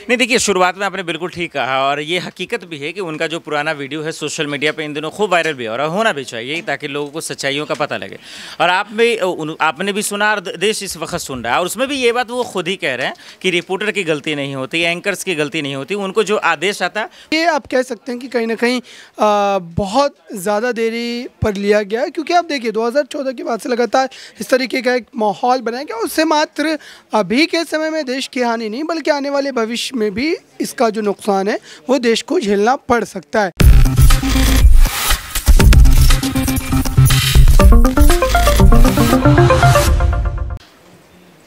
नहीं देखिए, शुरुआत में आपने बिल्कुल ठीक कहा और ये हकीकत भी है कि उनका जो पुराना वीडियो है सोशल मीडिया पे इन दिनों खूब वायरल भी हो रहा है, होना भी चाहिए ताकि लोगों को सच्चाइयों का पता लगे। और आपने भी सुना और देश इस वक्त सुन रहा है, और उसमें भी ये बात वो खुद ही कह रहे हैं कि रिपोर्टर की गलती नहीं होती, एंकर्स की गलती नहीं होती, उनको जो आदेश आता है ये आप कह सकते हैं कि कहीं ना कहीं बहुत ज़्यादा देरी पर लिया गया है, क्योंकि आप देखिए 2014 के बाद से लगातार इस तरीके का एक माहौल बनाया गया। उससे मात्र अभी के समय में देश की हानि नहीं बल्कि आने वाले भविष्य में भी इसका जो नुकसान है वो देश को झेलना पड़ सकता है।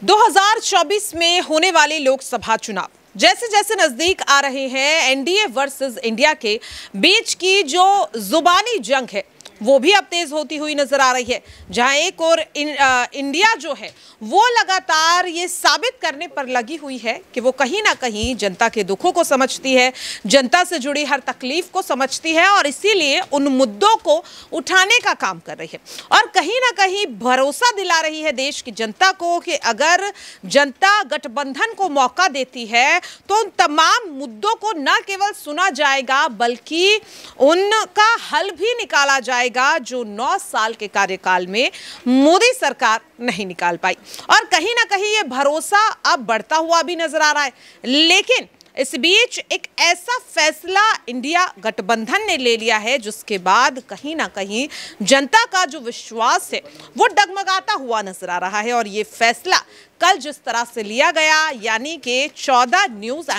दो 2024 में होने वाले लोकसभा चुनाव जैसे जैसे नजदीक आ रहे हैं, एनडीए वर्सेस इंडिया के बीच की जो जुबानी जंग है वो भी अब तेज होती हुई नजर आ रही है। जहां एक और इंडिया जो है वो लगातार ये साबित करने पर लगी हुई है कि वो कहीं ना कहीं जनता के दुखों को समझती है, जनता से जुड़ी हर तकलीफ को समझती है और इसीलिए उन मुद्दों को उठाने का काम कर रही है और कहीं ना कहीं भरोसा दिला रही है देश की जनता को कि अगर जनता गठबंधन को मौका देती है तो उन तमाम मुद्दों को न केवल सुना जाएगा बल्कि उनका हल भी निकाला जाएगा जो 9 साल के कार्यकाल में मोदी सरकार नहीं निकाल पाई। और कहीं ना कहीं ये भरोसा अब बढ़ता हुआ भी नजर आ रहा है। लेकिन इस बीच एक ऐसा फैसला इंडिया गठबंधन ने ले लिया है जिसके बाद कहीं ना कहीं जनता का जो विश्वास है वो डगमगाता हुआ नजर आ रहा है। और ये फैसला कल जिस तरह से लिया गया, यानी कि 14 न्यूज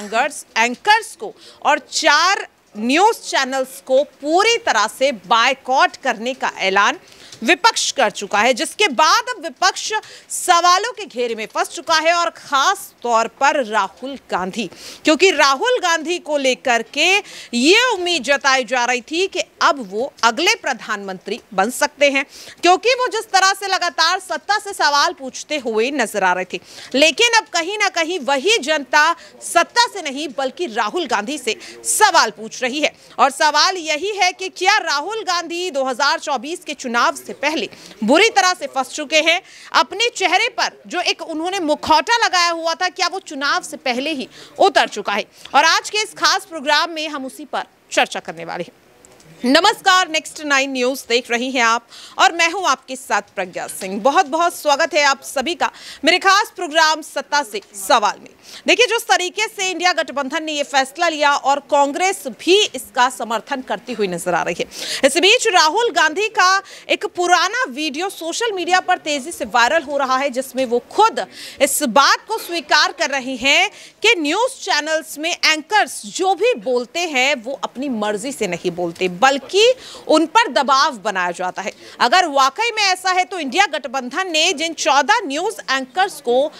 एंकर्स को और 4 न्यूज चैनल्स को पूरी तरह से बायकॉट करने का ऐलान विपक्ष कर चुका है, जिसके बाद अब विपक्ष सवालों के घेरे में फंस चुका है और खास तौर पर राहुल गांधी, क्योंकि राहुल गांधी को लेकर के ये उम्मीद जताई जा रही थी कि अब वो अगले प्रधानमंत्री बन सकते हैं, क्योंकि वो जिस तरह से लगातार सत्ता से सवाल पूछते हुए नजर आ रहे थे। लेकिन अब कहीं ना कहीं वही जनता सत्ता से नहीं बल्कि राहुल गांधी से सवाल पूछ रही है। और सवाल यही है कि क्या राहुल गांधी 2024 के चुनाव से पहले बुरी तरह से फंस चुके हैं? अपने चेहरे पर जो एक उन्होंने मुखौटा लगाया हुआ था, क्या वो चुनाव से पहले ही उतर चुका है? और आज के इस खास प्रोग्राम में हम उसी पर चर्चा करने वाले हैं। नमस्कार, नेक्स्ट 9 न्यूज देख रही हैं आप और मैं हूं आपके साथ प्रज्ञा सिंह। बहुत बहुत स्वागत है आप सभी का मेरे खास प्रोग्राम सत्ता से सवाल में। देखिए, जिस तरीके से इंडिया गठबंधन ने यह फैसला लिया और कांग्रेस भी इसका समर्थन करती हुई नजर आ रही है। इस बीच राहुल गांधी का एक पुराना वीडियो सोशल मीडिया पर तेजी से वायरल हो रहा है, जिसमें वो खुद इस बात को स्वीकार कर रही हैं कि न्यूज चैनल्स में एंकर्स जो भी बोलते हैं वो अपनी मर्जी से नहीं बोलते बल्कि उन पर दबाव बनाया जाता है। अगर वाकई में ऐसा है तो इंडिया गठबंधन ने जिन 14 न्यूज एंकर्स को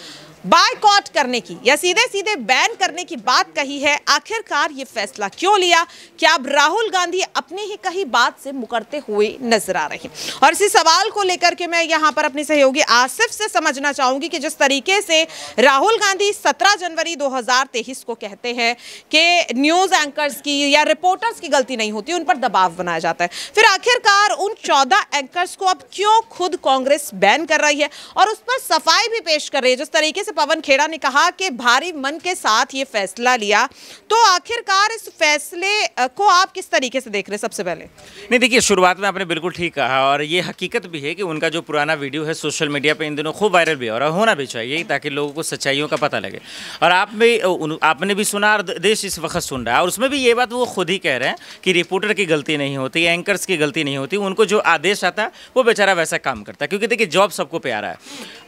बायकॉट करने की या सीधे सीधे बैन करने की बात कही है, आखिरकार ये फैसला क्यों लिया? क्या अब राहुल गांधी अपनी ही कही बात से मुकरते हुए नजर आ रहे हैं? और इसी सवाल को लेकर के मैं यहाँ पर अपने सहयोगी आसिफ से समझना चाहूंगी कि जिस तरीके से राहुल गांधी 17 जनवरी 2023 को कहते हैं कि न्यूज एंकर्स की या रिपोर्टर्स की गलती नहीं होती, उन पर दबाव बनाया जाता है, फिर आखिरकार उन 14 एंकर्स को अब क्यों खुद कांग्रेस बैन कर रही है और उस पर सफाई भी पेश कर रही है? जिस तरीके से पवन खेड़ा ने कहा कि भारी मन के साथ ये फैसला लिया, तो आखिरकार इस फैसले को आप किस तरीके से देख रहे हैं? सबसे पहले नहीं देखिए, शुरुआत में आपने बिल्कुल ठीक कहा और ये हकीकत भी है कि उनका जो पुराना वीडियो है सोशल मीडिया पे इन दिनों खूब वायरल भी हो रहा है, होना भी चाहिए ताकि लोगों को सच्चाइयों का पता लगे। और आपने भी सुना और देश इस वक्त सुन रहा है, और उसमें भी ये बात वो खुद ही कह रहे हैं कि रिपोर्टर की गलती नहीं होती, एंकर्स की गलती नहीं होती, उनको जो आदेश आता है वो बेचारा वैसा काम करता है, क्योंकि देखिए जॉब सबको प्यारा है।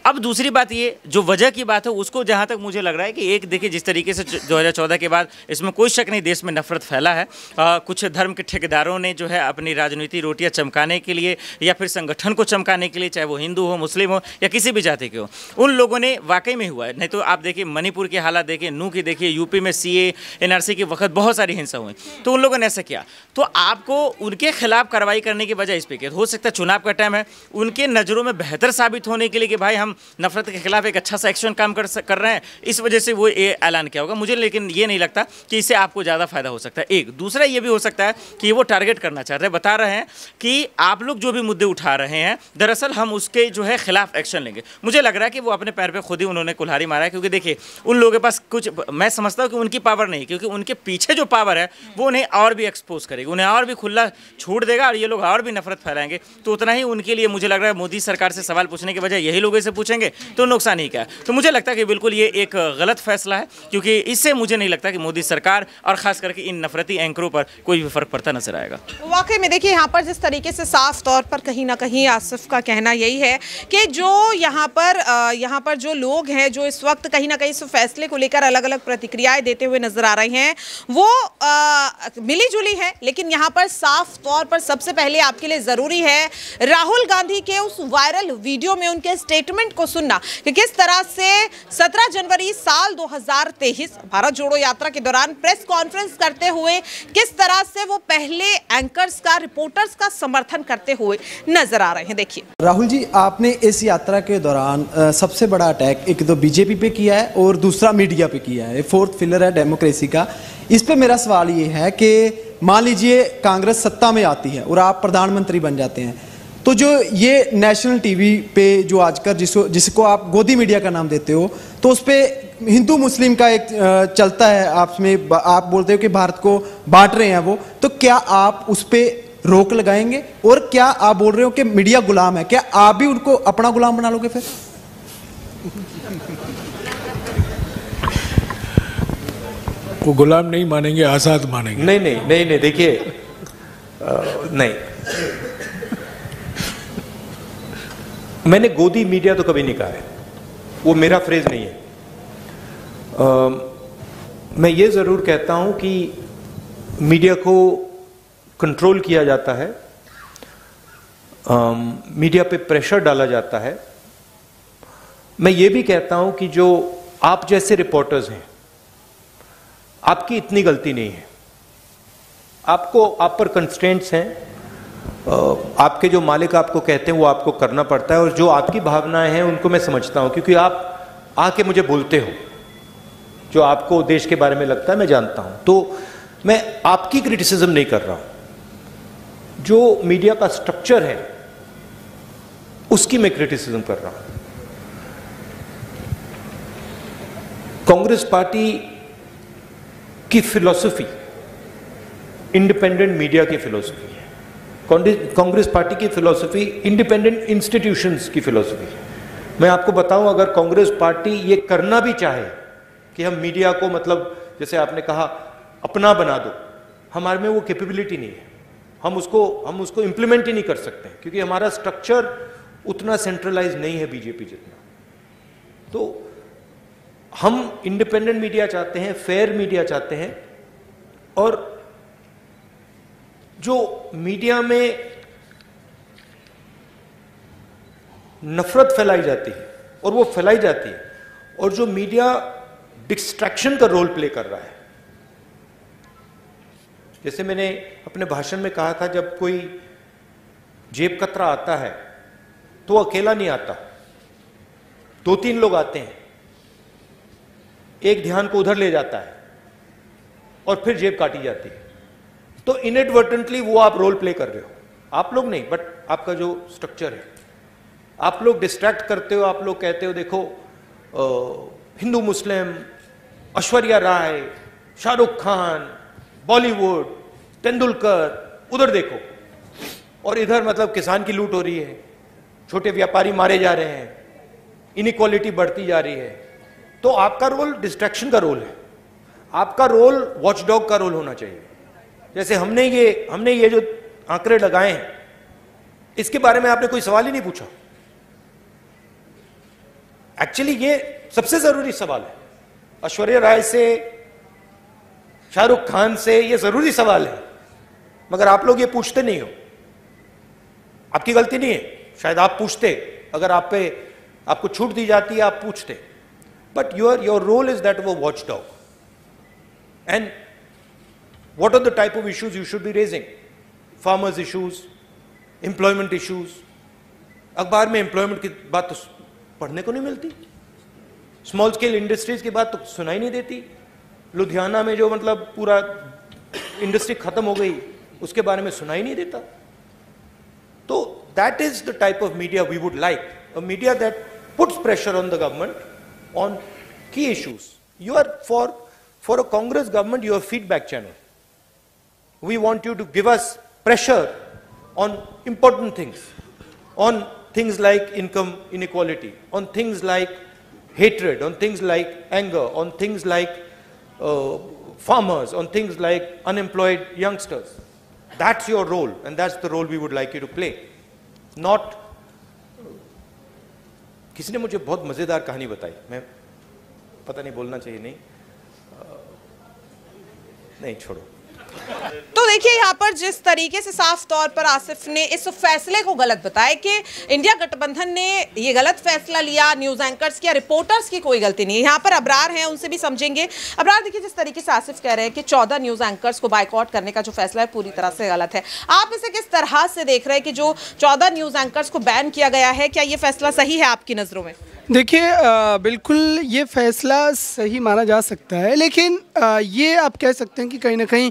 अब दूसरी बात ये जो वजह की बात है उसको जहाँ तक मुझे लग रहा है कि एक देखिए जिस तरीके से 2014 के बाद इसमें कोई शक नहीं देश में नफरत फैला है। कुछ धर्म के ठेकेदारों ने जो है अपनी राजनीति रोटियां चमकाने के लिए या फिर संगठन को चमकाने के लिए, चाहे वो हिंदू हो, मुस्लिम हो या किसी भी जाति के हो, उन लोगों ने वाकई में हुआ है। नहीं तो आप देखिए मणिपुर के हालात देखिए, नू की देखिए, यूपी में CA NRC के वक्त बहुत सारी हिंसा हुई, तो उन लोगों ने ऐसा किया। तो आपको उनके खिलाफ कार्रवाई करने की बजाय इस पर हो सकता है चुनाव का टाइम है, उनके नज़रों में बेहतर साबित होने के लिए कि भाई हम नफरत के खिलाफ एक अच्छा सा एक्शन काम कर रहे हैं, इस वजह से वो ये ऐलान किया होगा मुझे, लेकिन ये नहीं लगता कि इससे आपको ज़्यादा फायदा हो सकता है। एक दूसरा ये भी हो सकता है कि वो टारगेट करना चाहते हैं, बता रहे हैं कि आप लोग जो भी मुद्दे उठा रहे हैं दरअसल हम उसके जो है खिलाफ एक्शन लेंगे। मुझे लग रहा है कि वो अपने पैर पे खुद ही उन्होंने कुल्हाड़ी मारा है, क्योंकि देखिए उन लोगों के पास कुछ, मैं समझता हूँ कि उनकी पावर नहीं, क्योंकि उनके पीछे जो पावर है वो उन्हें और भी एक्सपोज करेगी, उन्हें और भी खुला छूट देगा और ये लोग और भी नफरत फैलाएंगे। तो उतना ही उनके लिए मुझे लग रहा है मोदी सरकार से सवाल पूछने के बजाय यही लोग इसे पूछेंगे तो नुकसान ही क्या है। तो मुझे लगता है कि बिल्कुल ये एक गलत फैसला है, क्योंकि इससे मुझे नहीं लगता कि मोदी सरकार और खास करके इन नफरती एंकरों पर कोई भी फर्क पड़ता नजर आएगा। वाकई में देखिए यहाँ पर जिस तरीके से साफ तौर पर कहीं ना कहीं आसिफ का कहना यही है कि जो यहाँ पर जो लोग हैं जो इस वक्त कहीं ना कहीं इस फैसले को लेकर अलग अलग प्रतिक्रियाएं देते हुए नजर आ रहे हैं वो मिली जुली है, लेकिन यहाँ पर साफ तौर पर सबसे पहले आपके लिए जरूरी है राहुल गांधी के उस वायरल वीडियो में उनके स्टेटमेंट को सुनना कि किस तरह से 17 जनवरी साल 2023 भारत जोड़ो यात्रा के दौरान प्रेस कॉन्फ्रेंस करते हुए किस तरह से वो पहले एंकर्स का, रिपोर्टर्स का समर्थन करते हुए नजर आ रहे हैं। देखिए राहुल जी, आपने इस यात्रा के दौरान सबसे बड़ा अटैक एक तो बीजेपी पे किया है और दूसरा मीडिया पे किया है, फोर्थ पिलर है डेमोक्रेसी का। इस पे मेरा सवाल ये है कि मान लीजिए कांग्रेस सत्ता में आती है और आप प्रधानमंत्री बन जाते हैं, तो जो ये नेशनल टीवी पे जो आजकल जिसको आप गोदी मीडिया का नाम देते हो, तो उस पर हिंदू मुस्लिम का एक चलता है, आप बोलते हो कि भारत को बांट रहे हैं वो, तो क्या आप उस पर रोक लगाएंगे? और क्या आप बोल रहे हो कि मीडिया गुलाम है, क्या आप भी उनको अपना गुलाम बना लोगे फिर? वो गुलाम नहीं मानेंगे, आजाद मानेंगे। नहीं देखिए, नहीं, मैंने गोदी मीडिया तो कभी नहीं कहा है, वो मेरा फ्रेज नहीं है। मैं ये जरूर कहता हूं कि मीडिया को कंट्रोल किया जाता है, मीडिया पे प्रेशर डाला जाता है। मैं ये भी कहता हूं कि जो आप जैसे रिपोर्टर्स हैं, आपकी इतनी गलती नहीं है, आप पर कंस्ट्रेंट्स हैं, आपके जो मालिक आपको कहते हैं वो आपको करना पड़ता है, और जो आपकी भावनाएं हैं उनको मैं समझता हूं, क्योंकि आप आके मुझे बोलते हो, जो आपको देश के बारे में लगता है मैं जानता हूं। तो मैं आपकी क्रिटिसिज्म नहीं कर रहा हूं, जो मीडिया का स्ट्रक्चर है उसकी मैं क्रिटिसिज्म कर रहा हूं। कांग्रेस पार्टी की फिलॉसफी इंडिपेंडेंट मीडिया की फिलॉसफी है, कांग्रेस पार्टी की फिलॉसफी इंडिपेंडेंट इंस्टीट्यूशंस की फिलॉसफी है। मैं आपको बताऊं, अगर कांग्रेस पार्टी ये करना भी चाहे कि हम मीडिया को, मतलब जैसे आपने कहा, अपना बना दो, हमारे में वो कैपेबिलिटी नहीं है, हम उसको इंप्लीमेंट ही नहीं कर सकते, क्योंकि हमारा स्ट्रक्चर उतना सेंट्रलाइज नहीं है बीजेपी जितना। तो हम इंडिपेंडेंट मीडिया चाहते हैं, फेयर मीडिया चाहते हैं, और जो मीडिया में नफरत फैलाई जाती है और वो फैलाई जाती है, और जो मीडिया डिस्ट्रैक्शन का रोल प्ले कर रहा है, जैसे मैंने अपने भाषण में कहा था, जब कोई जेब कतरा आता है तो वो अकेला नहीं आता, 2-3 लोग आते हैं, एक ध्यान को उधर ले जाता है और फिर जेब काटी जाती है। तो इनएडवर्टेंटली वो आप रोल प्ले कर रहे हो, आप लोग नहीं, बट आपका जो स्ट्रक्चर है, आप लोग डिस्ट्रैक्ट करते हो। आप लोग कहते हो देखो हिंदू मुस्लिम, ऐश्वर्या राय, शाहरुख खान, बॉलीवुड, तेंदुलकर, उधर देखो, और इधर मतलब किसान की लूट हो रही है, छोटे व्यापारी मारे जा रहे हैं, इनइक्वालिटी बढ़ती जा रही है। तो आपका रोल डिस्ट्रैक्शन का रोल है, आपका रोल वॉचडॉग का रोल होना चाहिए। जैसे हमने ये जो आंकड़े लगाए हैं, इसके बारे में आपने कोई सवाल ही नहीं पूछा। एक्चुअली ये सबसे जरूरी सवाल है, ऐश्वर्या राय से, शाहरुख खान से, ये जरूरी सवाल है, मगर आप लोग ये पूछते नहीं हो। आपकी गलती नहीं है, शायद आप पूछते, अगर आपको छूट दी जाती है आप पूछते, but your role is that वो watch dog. And what are the type of issues you should be raising? Farmers issues, employment issues. अखबार में employment की बात तो पढ़ने को नहीं मिलती, स्मॉल स्केल इंडस्ट्रीज की बात तो सुनाई नहीं देती। लुधियाना में जो मतलब पूरा इंडस्ट्री खत्म हो गई, उसके बारे में सुनाई नहीं देता। तो that is the type of media we would like, a media that puts pressure on the government on key issues. You are for a Congress government, you are feedback channel. We want you to give us pressure on important things, on things like income inequality, on things like hatred, on things like anger, on things like farmers, on things like unemployed youngsters. That's your role, and that's the role we would like you to play. Not किसी ने मुझे बहुत मजेदार कहानी बताई, मैं पता नहीं बोलना चाहिए, नहीं छोड़ो। तो देखिए यहाँ पर जिस तरीके से साफ तौर पर आसिफ ने इस फैसले को गलत बताया कि इंडिया गठबंधन ने ये गलत फैसला लिया, न्यूज एंकर्स की, रिपोर्टर्स की कोई गलती नहीं है। यहाँ पर अबरार हैं, उनसे भी समझेंगे। अबरार, देखिए जिस तरीके से आसिफ कह रहे हैं कि 14 न्यूज एंकर्स को बाइकआउट करने का जो फैसला है पूरी तरह से गलत है, आप इसे किस तरह से देख रहे हैं कि जो 14 न्यूज एंकर्स को बैन किया गया है, क्या ये फैसला सही है आपकी नज़रों में? देखिए बिल्कुल ये फ़ैसला सही माना जा सकता है, लेकिन ये आप कह सकते हैं कि कहीं ना कहीं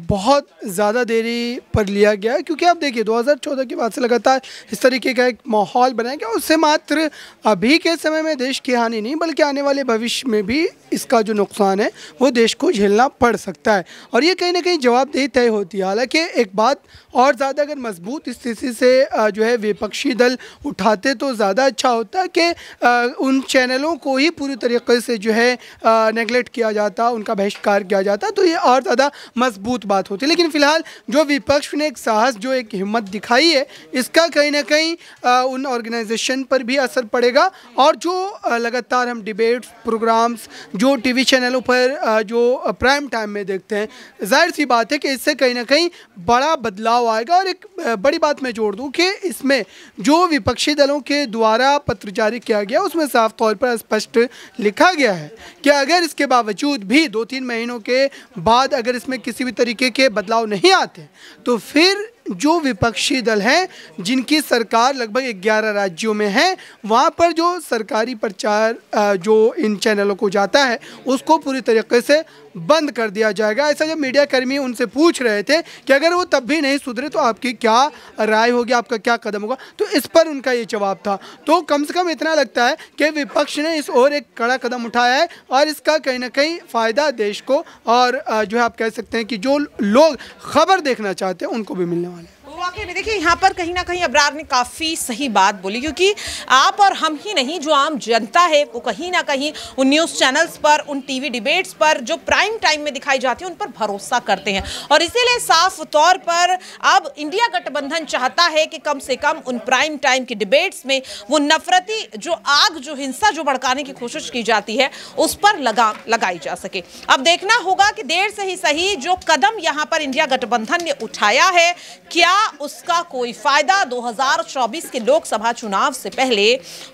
बहुत ज़्यादा देरी पर लिया गया है, क्योंकि आप देखिए 2014 के बाद से लगातार इस तरीके का एक माहौल बनाया गया। उससे मात्र अभी के समय में देश की हानि नहीं, बल्कि आने वाले भविष्य में भी इसका जो नुकसान है वो देश को झेलना पड़ सकता है, और ये कहीं ना कहीं जवाबदेही तय होती है। हालांकि एक बात और ज़्यादा अगर मजबूत स्थिति से जो है विपक्षी दल उठाते तो ज़्यादा अच्छा होता कि उन चैनलों को ही पूरी तरीके से जो है नेगलेक्ट किया जाता, उनका बहिष्कार किया जाता, तो ये और ज़्यादा मजबूत बात होती। लेकिन फ़िलहाल जो विपक्ष ने एक साहस, जो एक हिम्मत दिखाई है, इसका कहीं ना कहीं उन ऑर्गेनाइजेशन पर भी असर पड़ेगा। और जो लगातार हम डिबेट्स प्रोग्राम्स जो टीवी चैनलों पर जो प्राइम टाइम में देखते हैं, जाहिर सी बात है कि इससे कहीं ना कहीं बड़ा बदलाव आएगा। और एक बड़ी बात मैं जोड़ दूं कि इसमें जो विपक्षी दलों के द्वारा पत्र जारी किया गया, उसमें साफ तौर पर स्पष्ट लिखा गया है कि अगर इसके बावजूद भी 2-3 महीनों के बाद अगर इसमें किसी भी तरीके के बदलाव नहीं आते, तो फिर जो विपक्षी दल हैं, जिनकी सरकार लगभग 11 राज्यों में है, वहाँ पर जो सरकारी प्रचार जो इन चैनलों को जाता है, उसको पूरी तरीके से बंद कर दिया जाएगा। ऐसा जब मीडिया कर्मी उनसे पूछ रहे थे कि अगर वो तब भी नहीं सुधरे तो आपकी क्या राय होगी, आपका क्या कदम होगा, तो इस पर उनका ये जवाब था। तो कम से कम इतना लगता है कि विपक्ष ने इस ओर एक कड़ा कदम उठाया है, और इसका कहीं ना कहीं फ़ायदा देश को और जो है आप कह सकते हैं कि जो लोग खबर देखना चाहते हैं उनको भी मिलने वाला है। वाकई में देखिए यहाँ पर कहीं ना कहीं अबरार ने काफ़ी सही बात बोली, क्योंकि आप और हम ही नहीं, जो आम जनता है वो कहीं ना कहीं उन न्यूज़ चैनल्स पर, उन टीवी डिबेट्स पर जो प्राइम टाइम में दिखाई जाती है, उन पर भरोसा करते हैं। और इसीलिए साफ तौर पर अब इंडिया गठबंधन चाहता है कि कम से कम उन प्राइम टाइम की डिबेट्स में वो नफरती जो आग, जो हिंसा जो भड़काने की कोशिश की जाती है, उस पर लगाम लगाई जा सके। अब देखना होगा कि देर से ही सही जो कदम यहाँ पर इंडिया गठबंधन ने उठाया है, क्या उसका कोई फायदा 2024 के लोकसभा चुनाव से पहले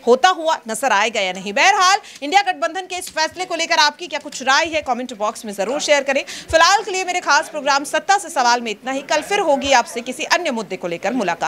होता हुआ नजर आएगा या नहीं। बहरहाल इंडिया गठबंधन के इस फैसले को लेकर आपकी क्या कुछ राय है, कमेंट बॉक्स में जरूर शेयर करें। फिलहाल के लिए मेरे खास प्रोग्राम सत्ता से सवाल में इतना ही। कल फिर होगी आपसे किसी अन्य मुद्दे को लेकर मुलाकात।